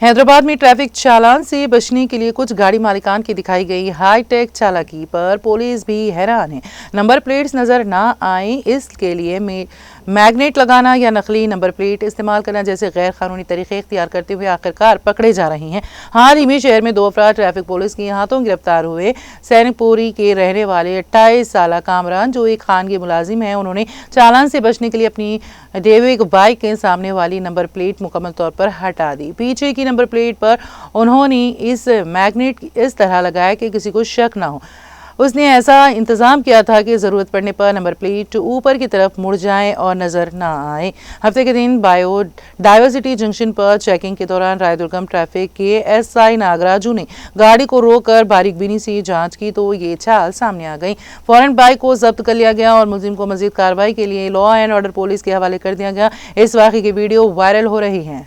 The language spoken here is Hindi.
हैदराबाद में ट्रैफिक चालान से बचने के लिए कुछ गाड़ी मालिकान की दिखाई गई हाईटेक चालाकी पर पुलिस भी हैरान है। नंबर प्लेट्स नजर ना आए इसके लिए मैग्नेट लगाना या नकली नंबर प्लेट इस्तेमाल करना जैसे गैर कानूनी तरीके इख्तियार करते हुए आखिरकार पकड़े जा रहे हैं। हाल ही में शहर में 2 अफराद ट्रैफिक पुलिस के हाथों गिरफ्तार हुए। सैनिकपुरी के रहने वाले 28 साल कामरान जो एक खानगी मुलाजिम है, उन्होंने चालान से बचने के लिए अपनी डेविक बाइक के सामने वाली नंबर प्लेट मुकम्मल तौर पर हटा दी। पीछे की नंबर प्लेट पर उन्होंने इस मैग्नेट इस तरह लगाया कि किसी को शक ना हो। उसने ऐसा इंतजाम किया था कि जरूरत पड़ने पर नंबर प्लेट ऊपर की तरफ मुड़ जाए और नजर ना आए। हफ्ते के दिन डायवर्सिटी जंक्शन पर चेकिंग के दौरान रायदुर्गम ट्रैफिक के एसआई नागराजू ने गाड़ी को रोककर बारीकबीनी से जांच की तो ये चाल सामने आ गई। फौरन बाइक को जब्त कर लिया गया और मुलजिम को मजीद कार्रवाई के लिए लॉ एंड ऑर्डर पुलिस के हवाले कर दिया गया। इस वाक़े की वीडियो वायरल हो रही है।